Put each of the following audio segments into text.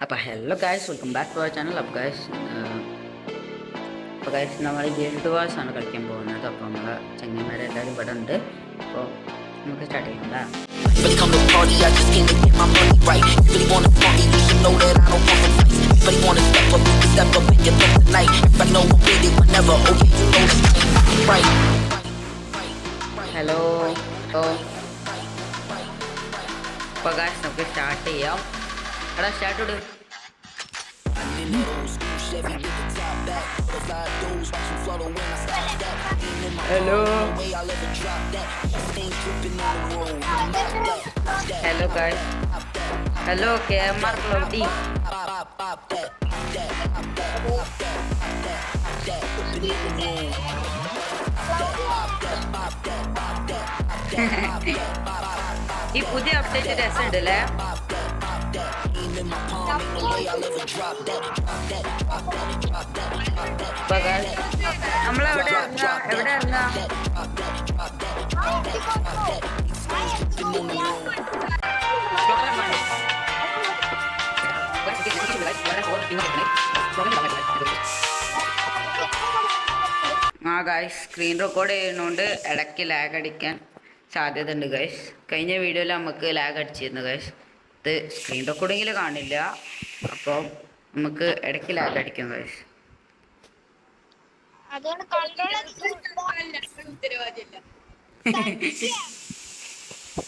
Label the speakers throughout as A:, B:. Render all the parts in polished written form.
A: അപ്പോൾ hello guys, welcome back to our channel. അപ്പോൾ guys നമ്മൾ ഗിൽഡ് വാർസ് ആണ് കളിക്കാൻ പോകുന്നത്. അപ്പോൾ നമ്മളെ ചങ്ങന്മാരെല്ലാവരും ഇവിടെ ഉണ്ട്. അപ്പോൾ നമുക്ക് സ്റ്റാർട്ട് ചെയ്യാം.
B: Really come to party, I just came to get my money right. You really wanna party, you should know that I don't want to fight. Everybody wanna step up, you can step up and get up tonight. Everybody know I'm with it whenever, okay, you know the right.
A: Hello. അപ്പോൾ guys നമുക്ക് start ചെയ്യാം. എടാ start ഇട്. Hello hello guys, hello KMR cloudy. ഈ പുതിയ update രസമുണ്ട് അല്ലേ? നമ്മളെവിടെ ഇറങ്ങാ? ആ ഗൈസ്, സ്ക്രീൻ റെക്കോർഡ് ചെയ്യുന്നതുകൊണ്ട് ഇടയ്ക്ക് ലാഗ് അടിക്കാൻ സാധ്യത ഉണ്ട് ഗൈസ്. കഴിഞ്ഞ വീഡിയോയിൽ നമുക്ക് ലാഗ് അടിച്ചിരുന്നു ഗൈസ്. ഇത് സ്ക്രീൻ റെക്കോർഡിങ്ങിൽ കാണില്ല, അപ്പോൾ നമുക്ക് ഇടയ്ക്ക് ലാഗ് അടിക്കും ഗൈസ്.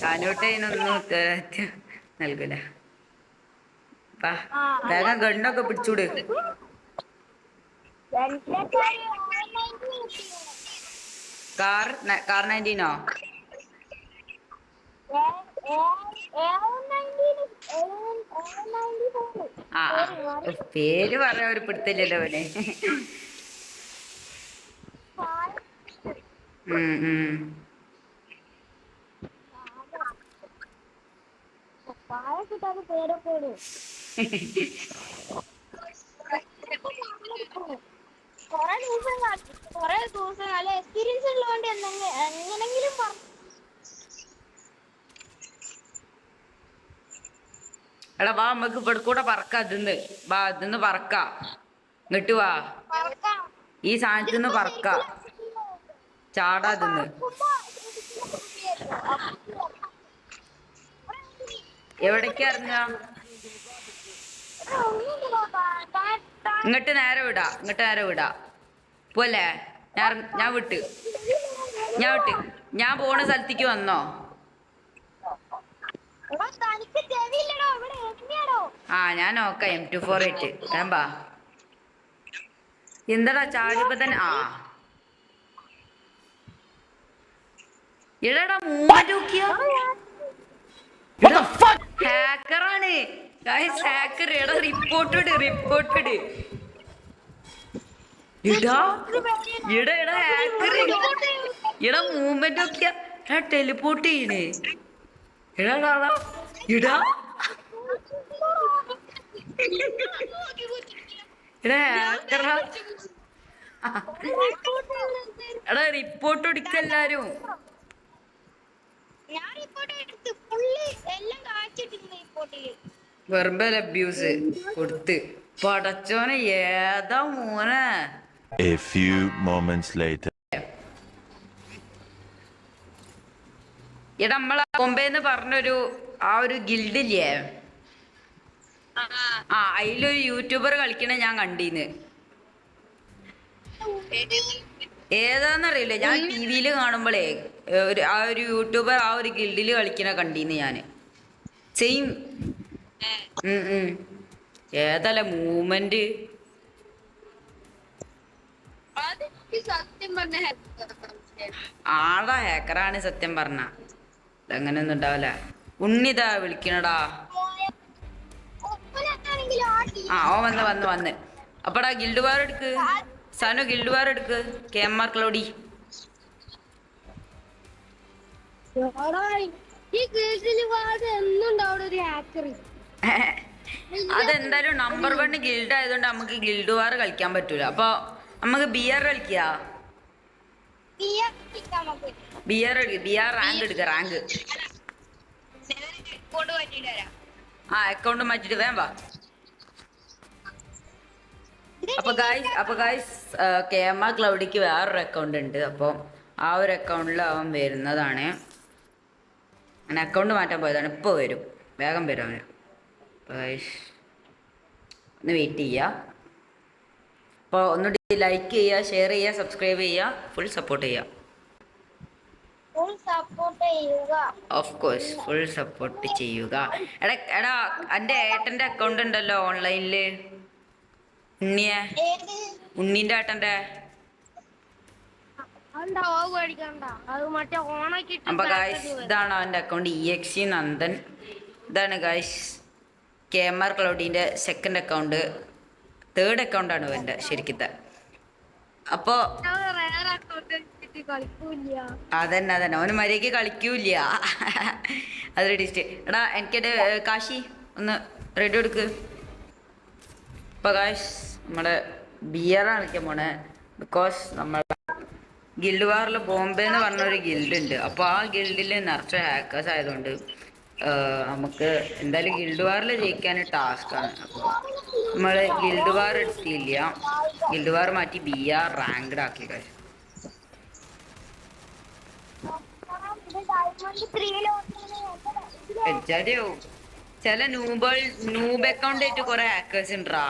A: കാനോട്ട് അതിനൊന്നും ഉത്തരവാദിത്വം നൽകില്ല. വേഗം ഗണ്ണൊക്കെ പിടിച്ചൂട്. കാർ 19 ആ പേര് പറയാൻ ഒരു പിടുത്തില്ലല്ലോ അവന്.
C: എക്സ്പീരിയൻസ് ഉള്ളതുകൊണ്ട് എങ്ങനെങ്കിലും
A: എടാ വാ, നമുക്ക് ഇവിടെ കൂടെ പറക്കാം. അതിന്ന് പറക്കാം. ഇങ്ങോട്ട് വാ, ഈ സാധനത്തിന്ന് പറക്കാം. ചാടാ അതിന്ന്. എവിടേക്ക് ഇറങ്ങാ? ഇങ്ങോട്ട് നേരെ വിടാ. പോലെ ഞാൻ വിട്ട് ഞാൻ പോണ സ്ഥലത്തേക്ക് വന്നോ? ആ ഞാൻ നോക്കാം. M248 വേമ്പാ. എന്താടാ ചാടിയപ്പോ തന്നെ? ആ എടാ ഹാക്കറാണ് ഹാക്കർ. എടാ റിപ്പോർട്ട് ഇട്. എടാ ഹാക്കർ. എടാ മൂവ്മെന്റ് നോക്കിയാ ടെലിപ്പോർട്ട് ചെയ്യണേ. എടാ ഹാക്കറാ. എടാ റിപ്പോർട്ട് കൊടുക്കെല്ലാരും. വെർബൽ അബ്യൂസ് കൊടുത്ത് പടച്ചോനെ. ഏതാ മോനെ?
D: A few moments later.
A: എടാ നമ്മളെ ബോംബെന്ന് പറഞ്ഞൊരു ആ ഒരു ഗിൽഡില്ലേ, ആ അതിലൊരു യൂട്യൂബർ കളിക്കണ ഞാൻ കണ്ടീന്ന്. ഏതാന്നറിയില്ല, ഞാൻ TV കാണുമ്പോഴേ ആ ഒരു യൂട്യൂബർ ആ ഒരു ഗിൽഡിൽ കളിക്കണ കണ്ടീന്ന് ഞാന്. സെയിം. ഏതല്ല മൂവ്മെന്റ്. ആടാ ഹാക്കറാണ് സത്യം പറഞ്ഞ. അങ്ങനെ ഒന്നും ഉണ്ടാവില്ല. ഉണ്ണിതാ വിളിക്കണടാ. ആ ഓ വന്ന്. അപ്പടാ ഗിൽഡ് വാർ എടുക്ക്. സാനു ഗിൽഡ് വാർ എടുക്ക്. KMR cloudy. അതെന്തായാലും നമ്പർ 1 ഗിൽഡ് ആയതുകൊണ്ട് നമുക്ക് ഗിൽഡ് വാർ കളിക്കാൻ പറ്റൂല. അപ്പൊ നമുക്ക് BR കളിക്കാ. BR റാങ്ക് എടുക്ക. റാങ്ക് ആ അക്കൗണ്ട് മാറ്റിട്ട് വേം വാ. അപ്പൊ ഗായ്സ് കേമ ക്ലൗഡിക്ക് വേറൊരു അക്കൗണ്ട് ഉണ്ട്. അപ്പോൾ ആ ഒരു അക്കൗണ്ടിൽ അവൻ വരുന്നതാണ്. ഞാൻ അക്കൗണ്ട് മാറ്റാൻ പോയതാണ്. ഇപ്പോൾ വരും, വേഗം വരും അവന്. ഗായ്സ് ഒന്ന് വെയിറ്റ് ചെയ്യുക. അപ്പോൾ ഒന്നുകൂടി ലൈക്ക് ചെയ്യുക, ഷെയർ ചെയ്യുക, സബ്സ്ക്രൈബ് ചെയ്യുക, ഫുൾ സപ്പോർട്ട് ചെയ്യുക.
C: ഫുൾ സപ്പോർട്ട് ചെയ്യുക.
A: ഓഫ് കോഴ്സ് ഫുൾ സപ്പോർട്ട് ചെയ്യുക. എടാ എൻ്റെ ഏട്ടൻ്റെ അക്കൗണ്ട് ഉണ്ടല്ലോ ഓൺലൈനിൽ,
C: ഏത്
A: ഉണ്ണീൻ്റെ ഏട്ടൻ്റെ. അപ്പൊ ഗായ്സ് ഇതാണ് അവൻ്റെ അക്കൗണ്ട്, EXE നന്ദൻ. ഇതാണ് ഗായ്സ് കേമർ ക്ലൗഡിൻ്റെ സെക്കൻഡ് അക്കൗണ്ട്. തേർഡ് അക്കൗണ്ടാണ് ഇവൻ്റെ ശരിക്കത്തെ. അപ്പോൾ അതന്നെ അവന് മര്യാദയ്ക്ക് കളിക്കൂല. അതൊരു ഡിസ്റ്റ്. എടാ എനിക്കെൻ്റെ കാശി ഒന്ന് റെഡി എടുക്ക്. ഇപ്പൊ ഗായ്സ് നമ്മുടെ ബിയറാണ് കളിക്കാൻ പോണേ. ബിക്കോസ് നമ്മളെ ഗിൽഡ് വാറിൽ ബോംബെ എന്ന് പറഞ്ഞൊരു ഗിൽഡ് ഉണ്ട്. അപ്പോൾ ആ ഗിൽഡിൽ നിറച്ച് ഹാക്കേഴ്സ് ആയതുകൊണ്ട് നമുക്ക് എന്തായാലും ഗിൽഡ് വാറിൽ ജയിക്കാൻ ടാസ്ക്കാണ്. അപ്പോൾ നമ്മൾ ഗിൽഡ് വാർ എടുത്തില്ല, ഗിൽഡ് വാർ മാറ്റി BR റാങ്ക്ഡ് ആക്കി ഗായ്സ്. എച്ചാടിയാവും ചില നൂബ് അക്കൗണ്ട് ആയിട്ട് കുറെ ഹാക്കേഴ്സ് ഉണ്ടാ.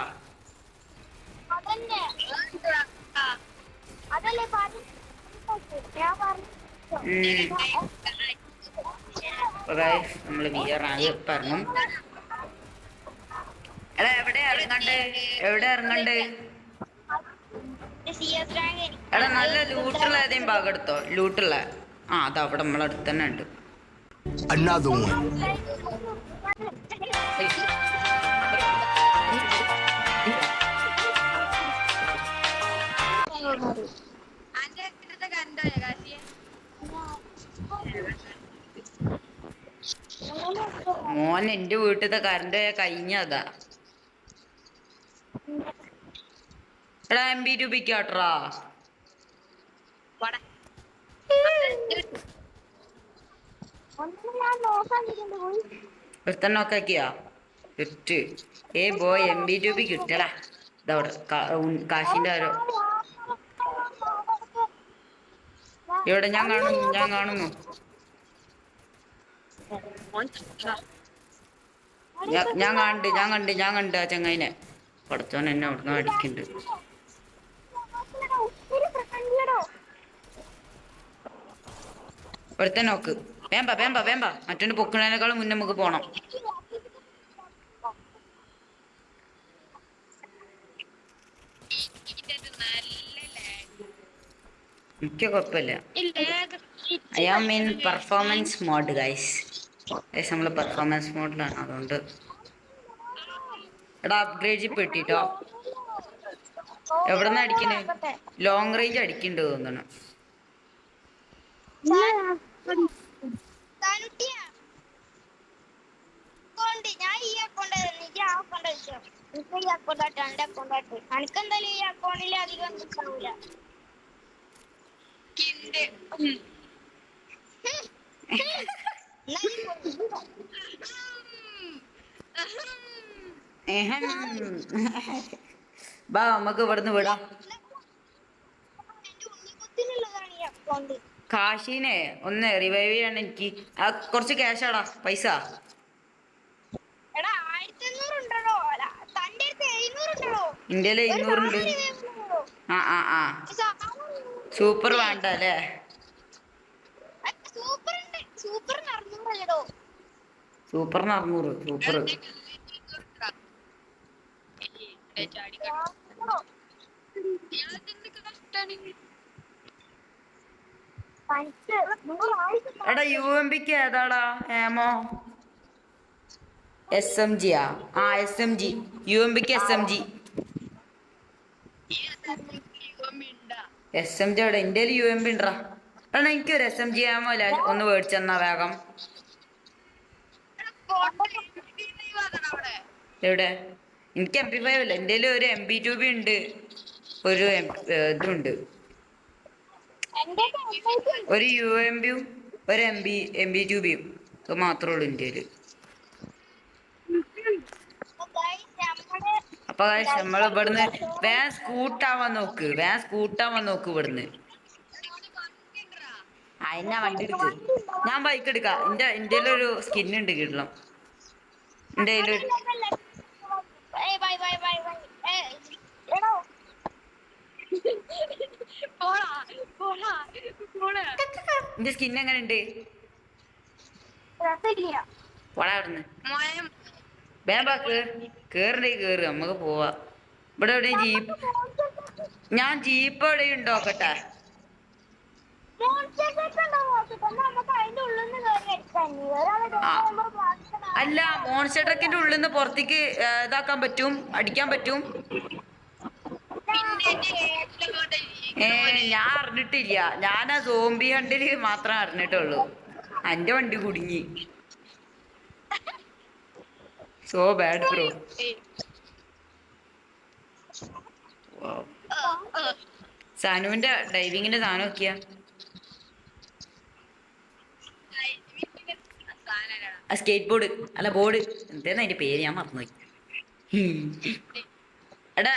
A: നമ്മള് BR റാങ്ക് പറഞ്ഞു. എടാ എവിടെ ഇറങ്ങണ്ട്? എടാ നല്ല ലൂട്ടുള്ള ഏതെങ്കിലും ഭാഗം എടുത്തോ, ലൂട്ടുള്ള. അത് അവിടെ നമ്മളടുത്ത് തന്നെ ഉണ്ട്.
E: Another one.
A: മോൻ എന്റെ വീട്ടിലത്തെ കറണ്ട് കഴിഞ്ഞതാ. എടാ MB രൂപയ്ക്കാട്രാ. ഒരുത്തന്നെ നോക്കാക്കിയാ എട്ട്. ബോയ് MB രൂപ കിട്ടടാ. ഇതവിടെ കാശിന്റെ ആരോ ഇവിടെ ഞാൻ കാണുന്നു. ഞാൻ കണ്ട് ആ ചങ്ങായിനെ. പഠിച്ചോൻ എന്നെ അവിടുന്ന് അടിക്കുന്നുണ്ട്. ഒരുത്തൻ നോക്ക്. വേമ്പ മറ്റൊന്ന് പൊക്കണേനേക്കാളും മുന്നേ നമുക്ക് പോണം. എനിക്ക് കുഴപ്പമില്ല. I am in performance mode guys. നമ്മള് പെർഫോമൻസ് മോഡിലാണ്, അതുകൊണ്ട്. എടാ അപ്ഗ്രേഡ് ജിപ്പ് കിട്ടിട്ടോ. എവിടെന്നാ അടിക്കണേ? ലോങ് റേഞ്ച് അടിക്കണ്ട് തോന്നണം.
C: ഞാൻ ഈ അക്കൗണ്ട് എനിക്കെന്തായാലും ഈ അക്കൗണ്ടിൽ അധികം കിട്ടാവൂല.
A: ബാ നമുക്ക് ഇവിടുന്ന് വിടാം. കാശീനെ ഒന്ന് റിവൈവ് ചെയ്യണം എനിക്ക്. കുറച്ച് ക്യാഷാടാ, പൈസ. ഇന്ത്യയിലെ 200 ഉണ്ട്. സൂപ്പർ വേണ്ട അല്ലേ? സൂപ്പറിന് 600. സൂപ്പർ എടാ UMPക്ക് ഏതാടാ ഏമോ? SMG SMG UMPക്ക് SMG അവിടെ എൻ്റെ UMP ഉണ്ടാ. എടാ എനിക്കൊരു SMG ആമോ അല്ല, ഒന്ന് മേടിച്ചെന്നാ വേഗം. എവിടെ? എനിക്ക് MP5 അല്ല, എൻ്റെ ഒരു MB2B ഉണ്ട്, ഒരു ഇതുണ്ട്, ഒരു UMPയും ഒരു MB2Bയും. അത് മാത്രമേ ഉള്ളൂ എൻ്റെ. അപ്പൊ നമ്മൾ ഇവിടുന്ന് സ്കൂട്ടാവാൻ നോക്ക് ഇവിടുന്ന്. എന്നാ വണ്ടി എടുക്ക്. ഞാൻ ബൈക്ക് എടുക്കാം. എന്റെ ഒരു സ്കിന്നുണ്ട് കിട്ടണം. എന്റെ കയ്യിലൊരു
C: ബൈ ബൈ ബൈ ബൈ. എടോ പോടാ പോടാ പോടാ.
A: എന്റെ സ്കിൻ എങ്ങനെ ഉണ്ട്?
C: രസമില്ല.
A: പോടാ അവിടുന്ന്. വേമ്പാ കേറണ്ടേ കേറ്, നമുക്ക് പോവാ. ഇവിടെ എവിടെ ജീപ്പ്? ഞാൻ ജീപ്പ് എവിടെ ഉണ്ടോക്കട്ടെ. ആ അല്ല, മോൺസ്റ്റർ ട്രക്കിന്റെ ഉള്ളിൽ നിന്ന് പുറത്തേക്ക് ഇതാക്കാൻ പറ്റും, അടിക്കാൻ പറ്റും. ഞാൻ അറിഞ്ഞിട്ടില്ല. ഞാൻ ആ സോംബി ഹണ്ടില് മാത്രമേ അറിഞ്ഞിട്ടുള്ളൂ. എന്റെ വണ്ടി കുടുങ്ങി. So bad bro. സാനുവിന്റെ ഡൈവിങ്ങിന്റെ സാധനം നോക്കിയാ. സ്കേറ്റ് ബോർഡ് അല്ല ബോർഡ്, എന്തേന്ന് അതിന്റെ പേര് ഞാൻ മറന്നുപോയി. എടാ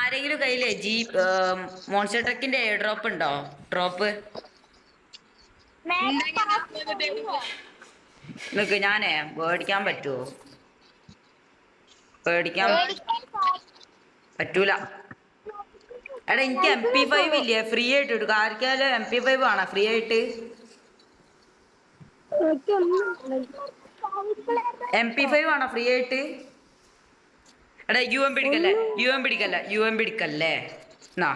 A: ആരെങ്കിലും കയ്യിലേ ജീപ്പ് മോൺസ്റ്റർ ട്രക്കിന്റെ എയർ ഡ്രോപ്പ് ഉണ്ടോ? ഡ്രോപ്പ് നിക്ക്, ഞാനേ മേടിക്കാൻ പറ്റുമോ? മേടിക്കാൻ പറ്റൂല. എടാ എനിക്ക് MP5 ഇല്ലേ ഫ്രീ ആയിട്ട് കിട്ടും. ആർക്കാലും MP5 വേണം ഫ്രീ ആയിട്ട്. MP5 ആണോ ഫ്രീ ആയിട്ട്? എടാ UM പിടിക്കല്ലേ എന്നാ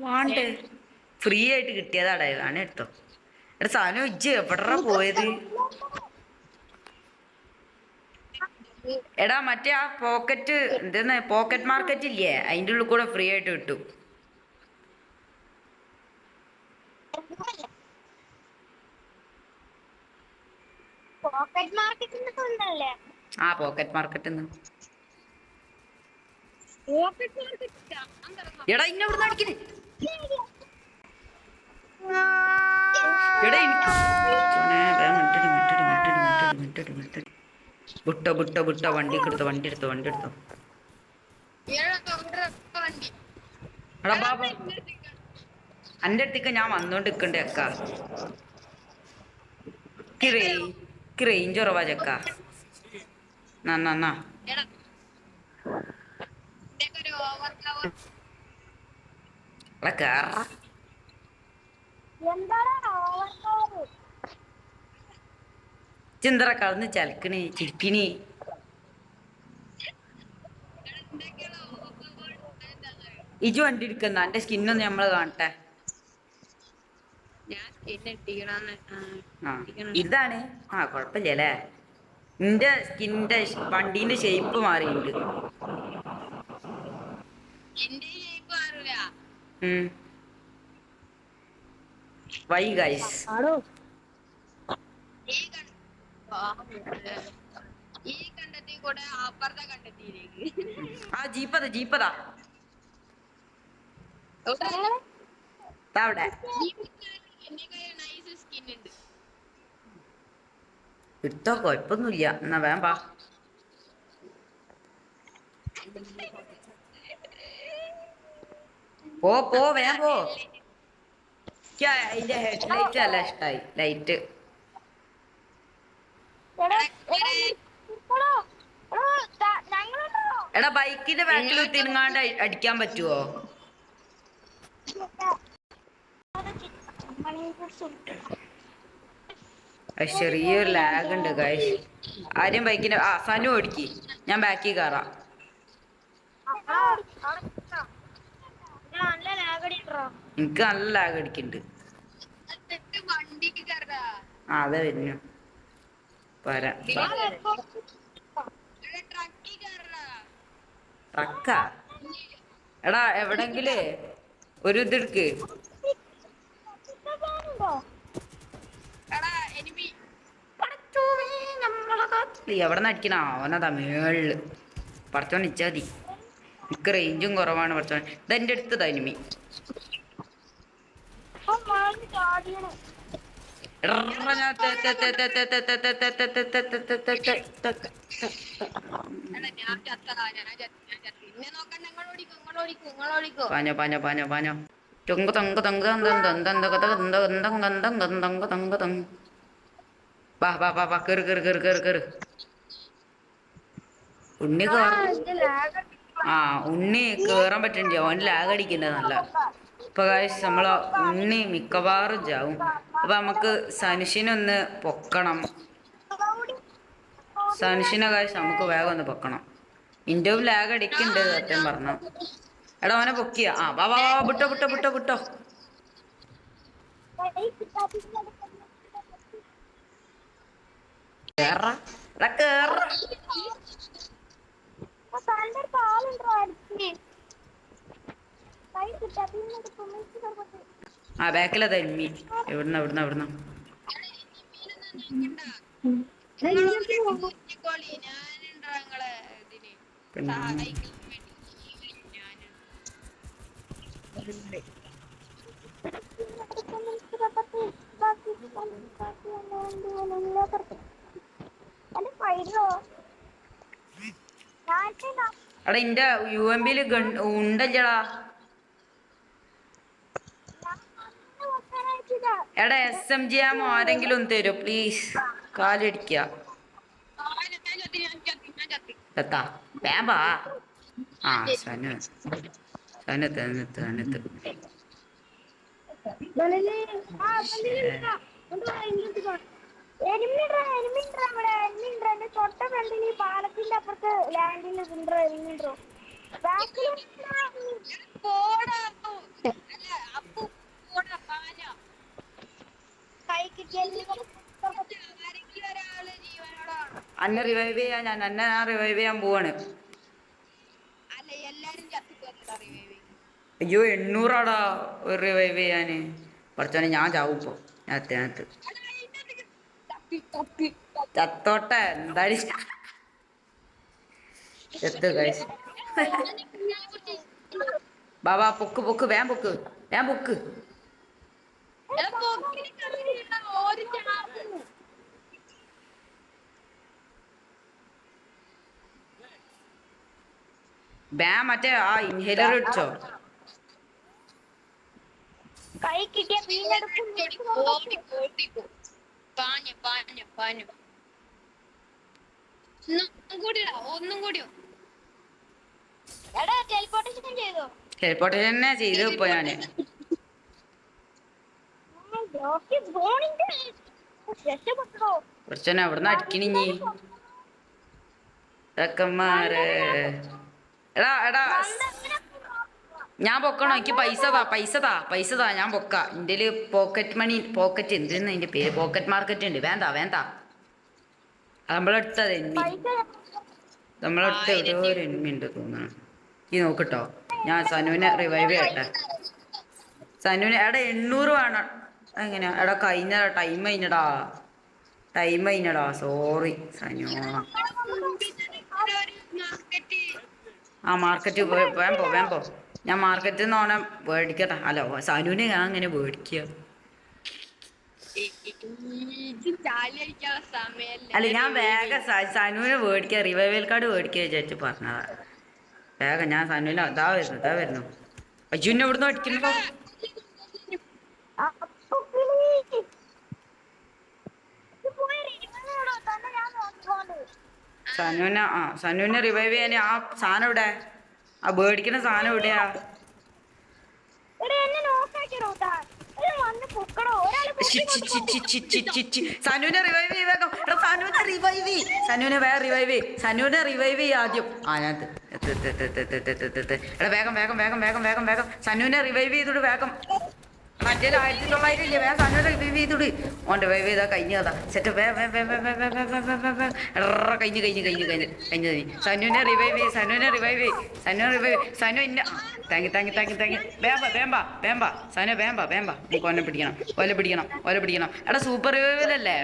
A: വാണ്ട് ഫ്രീ ആയിട്ട് കിട്ടിയതാടാ, വേണേ എടുത്തോ. എടാ സാധനം ഇജ്ജ് എവിടാ പോയത്? എടാ മറ്റേ ആ പോക്കറ്റ് മാർക്കറ്റ് ഇല്ലേ, അതിൻ്റെ ഉള്ളിൽ കൂടെ ഫ്രീ ആയിട്ട് കിട്ടും. ആ പോക്കറ്റ് മാർക്കറ്റ് എടാ ഇന്നെ ഇവിടെ അടിക്കണേ. എടാ വിട്ടോ വണ്ടി എടുത്തോ. എടാ ബാബ എന്റെ അടുത്തേക്ക് ഞാൻ വന്നോണ്ട് നിക്കണ്ടേ അക്ക. റേഞ്ച് കുറവാ ചക്ക. നന്നാ കേറ. ചിന്തറ കളന്ന് ചലക്കണേ ചിരിക്കണി. ഇജു വണ്ടി എടുക്കുന്ന എന്റെ സ്കിന്നൊന്ന് നമ്മള് കാണട്ടെ. ഇതാണ് കൊഴപ്പില്ലല്ലേ. നിന്റെ സ്കിന്നിന്റെ വണ്ടീന്റെ ഷേപ്പ് മാറിയിട്ടുണ്ട്. വൈ ഗൈസ് ആ ജീപ്പതാ അവിടെ എടുത്തോ, കൊഴപ്പൊന്നുമില്ല. എന്നാ വേമ്പാ. പോ വേഗം പോ. അതിന്റെ ഹെഡ്ലൈറ്റ് നല്ല ഇഷ്ടായി. ലൈറ്റ് എടാ ബൈക്കിന്റെ ബാക്കിൽ തിരുങ്ങാണ്ട് അടിക്കാൻ പറ്റുവോ? ചെറിയൊരു ലാഗ് ഉണ്ട് ഗൈസ്. ആരും ബൈക്കിന്റെ സനു ഓടിക്ക്, ഞാൻ ബാക്കിൽ കയറാം. എനിക്ക് നല്ല ലാഗ് അടിക്കുന്നുണ്ട്. അതെ വരുന്നു പോരാ. ട്രക്കാ? എടാ എവിടെങ്കിലേ ഒരു ഇതെടുക്ക്. എവിടെ നിന്ന് അടിക്കണ അവനതാ മേളില്. പടച്ചോൻ ഇച്ചാ മതി. എനിക്ക് റേഞ്ചും കുറവാണ് പടച്ചോൻ. ഇതെന്റെ അടുത്തതാ എനിമി.
C: ഞാൻ ചത്തടാ, ഞാൻ ചത്തി. ഇന്നെ നോക്കണ്ട, നിങ്ങൾ ഓടിക്കോ.
A: പാഞ്ഞോ പാഞ്ഞോ പാഞ്ഞോ പാഞ്ഞോ തൊങ്ക് തൊങ്ക് തൊങ്ക് തൊങ്ക്. വാ വാ വാ വാ കേറ് കേറ് കേറ് കേറ് കേറ്. ഉണ്ണി കേറ. ആ ഉണ്ണി കേറാൻ പറ്റണില്ല, ഓൻ ലാഗ് അടിക്കണ്ട നല്ല. ഇപ്പൊ ഗായ്സ് നമ്മളെ ഉണ്ണി മിക്കവാറും ചാവും. അപ്പൊ നമുക്ക് സനുഷിനൊന്ന് പൊക്കണം. സനുഷിനെ ഗായ്സ് നമുക്ക് വേഗം ഒന്ന് പൊക്കണം. ഇന്റവും ലാഗ് അടിക്കുന്നുണ്ട് സത്യം പറഞ്ഞ. എടാ ഓനെ പൊക്കിയ. ആ വാ വാ വാ വിട്ടോ വിട്ടോ വിട്ടോ വിട്ടോ. കേറ എടാ കേറ. ആ ബാക്കിലതാ എമ്മി. എവിടുന്ന എവിടുന്ന എവിടുന്ന.
C: ഞാനുണ്ടോ നിങ്ങളെ ഇതിന്
A: പിന്നെ
C: സഹായിക്കാൻ വേണ്ടി? ഞാന്
A: എടാ ഇന്റെ UMP ഉണ്ടല്ലടാ. എടാ SMG ആമോ ആരെങ്കിലും ഒന്ന് തരോ പ്ലീസ്. കാലടിക്ക എത്താ വേമ്പാ. ആ സനു സനത്ത് സനത്ത് സനത്ത്.
C: തൊട്ട ഫ്രണ്ടിൽ ഈ പാലത്തിന്റെ അപ്പുറത്ത് ലാൻഡിൽ
A: അന്നെ റിവൈവ് ചെയ്യാൻ ഞാൻ റിവൈവ് ചെയ്യാൻ പോവാണ്.
C: അല്ല എല്ലാരും ചത്തിക്കോറിവൈവ്.
A: അയ്യോ 800 ഒരു റിവൈവ് ചെയ്യാന്. കുറച്ചോനെ ഞാൻ ചാവും ഇപ്പൊ. ഞാനത്ത് ചത്തോട്ടെ എന്തായാലും ചത്ത് ഗൈസ്. ബാബാ പൊക്ക് പൊക്ക് വേം പൊക്ക് വേം പൊക്ക്. ബാം മറ്റേ ആ ഇൻഹേലർ ഇടിച്ചോ.
C: കൈ കിട്ടിയ ഒന്നും കൂടിയോ. എടാ ടെലിപ്പോർട്ടേഷൻ ചെയ്തോ?
A: ടെലിപ്പോർട്ടേഷൻ തന്നെ ചെയ്തു ഇപ്പൊ ഞാന്. കുറച്ചോനെ എവിടുന്ന് അടിക്കണിഞ്ഞി ചെക്കന്മാരെ. എടാ എടാ ഞാൻ പൊക്കണോ? എനിക്ക് പൈസ താ പൈസ താ പൈസ താ ഞാൻ പൊക്ക. എൻ്റെ പോക്കറ്റ് മണി പോക്കറ്റ് എന്തിനാ അതിന്റെ പേര് പോക്കറ്റ് മാർക്കറ്റ് ഉണ്ട്. വേണ്ട വേണ്ട നമ്മളെടുത്തത് എന്മി. നമ്മളടുത്ത് എവിടെയോ ഒരു എന്മി ഉണ്ട് തോന്നണം. ഈ നോക്കട്ടോ ഞാൻ സനുവിനെ റിവൈവ് ചെയ്യട്ടെ. സനുവിന് എടാ 800 വേണം. എങ്ങനെയാ എടാ കഴിഞ്ഞ ടൈം കഴിഞ്ഞടാ സോറി സനു. ആ മാർക്കറ്റ് വേമ്പോ വേമ്പോ. ഞാൻ മാർക്കറ്റിൽ നിന്ന് ഓനെ മേടിക്കട്ടെ. ഹലോ സനുവിനെ ഞാൻ അങ്ങനെ മേടിക്കുക. അല്ല ഞാൻ വേഗം സനുവിനെ മേടിക്കുക. റിവൈവൽ കാർഡ് മേടിക്കുക വിചാരിച്ചു പറഞ്ഞതാ. വേഗം ഞാൻ സനുവിനെ ഇതാ വരുന്നു. അജുവിനെ എവിടുന്ന് മേടിക്കുന്നോ? സനുവിനെ റിവൈവ് ചെയ്യാൻ ആ സാധനം ഇവിടെ. ആ മേടിക്കുന്ന സാധനം എവിടെയാ? സനുവിനെ റിവൈവ് ചെയ്തേക്കാം. സനുവിനെ വേറെ റിവൈവ് ചെയ്യ ആദ്യം. എടാ വേഗം സനുവിനെ റിവൈവ് ചെയ്തോട് വേഗം. മറ്റേ 1900 ഇല്ലേ വേഗം സനുവിനെ റിവൈവ് ചെയ്തോട്. ഓൻ റിവൈവ് ചെയ്താ കഴിഞ്ഞതാ സെറ്റ്. കഴിഞ്ഞ സനുവിനെ റിവൈവ് സനു ഇന്ന. താങ്ക് വേമ്പ സനു വേമ്പ നമുക്ക് ഓനെ പിടിക്കണം. എടാ സൂപ്പർ റിവൈവലല്ലേ?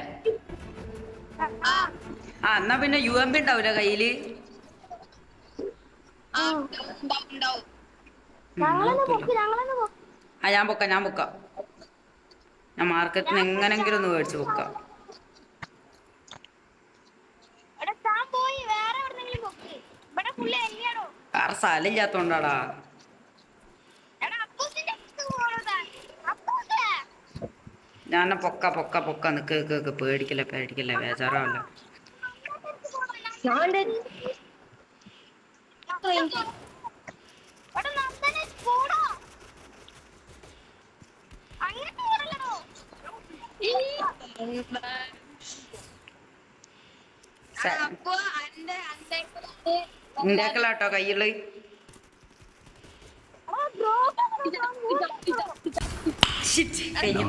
A: ആ എന്നാ പിന്നെ UMP ഉണ്ടാവൂല കയ്യില്. ആ ഞാൻ പൊക്ക. ഞാൻ മാർക്കറ്റിൽ നിന്ന് എങ്ങനെങ്കിലും ഒന്ന് മേടിച്ച് വെക്കാം.
F: എടാ താൻ പോയി വേറെ എവിടെന്നെങ്കിലും പൊക്ക്. ഇവിടെ ഫുള്ള് എല്ലിയാണോ?
A: വേറെ സ്ഥലം ഇല്ലാത്തോണ്ടാടാ.
F: എടാ അപ്പൂസിന്റെ അടുത്ത് പോണോ താൻ? അപ്പൂസേ.
A: ഞാൻ പൊക്ക നിക്ക് പേടിക്കല്ലേ ബേജാറാവല്ല.
F: എടാ നന്ദനെ പോടോ. അങ്ങനെ പോടല്ലോ.
C: അപ്പൊ അന്റെ
A: ഉണ്ടാക്കലാട്ടോ കയ്യുള്ളു. കഴിഞ്ഞു.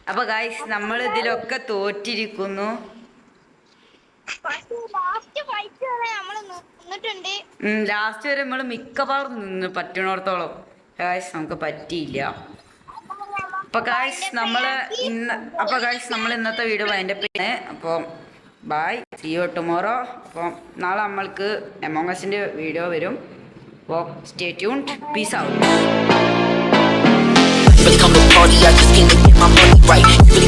A: അപ്പൊ ഗായ്സ് നമ്മൾ ഇതിലൊക്കെ തോറ്റിരിക്കുന്നു.
F: ലാസ്റ്റ് ഫൈറ്റ് വരെ നമ്മള് നിന്നിട്ടുണ്ട്.
A: ലാസ്റ്റ് വരെ നമ്മൾ മിക്കവാറും നിന്ന് പറ്റണോടത്തോളം. ഗായ്സ് നമുക്ക് പറ്റിയില്ല. അപ്പൊ ഗായ്സ് നമ്മൾ ഇന്നത്തെ വീഡിയോ അതിൻ്റെ പിന്നെ. അപ്പോൾ ബൈ, സീ യു ടുമോറോ. അപ്പോൾ നാളെ നമ്മൾക്ക് എമോങ് അസിൻ്റെ വീഡിയോ വരും. അപ്പോൾ stay tuned. Peace out.
B: Really come to party, I just came to get my money right.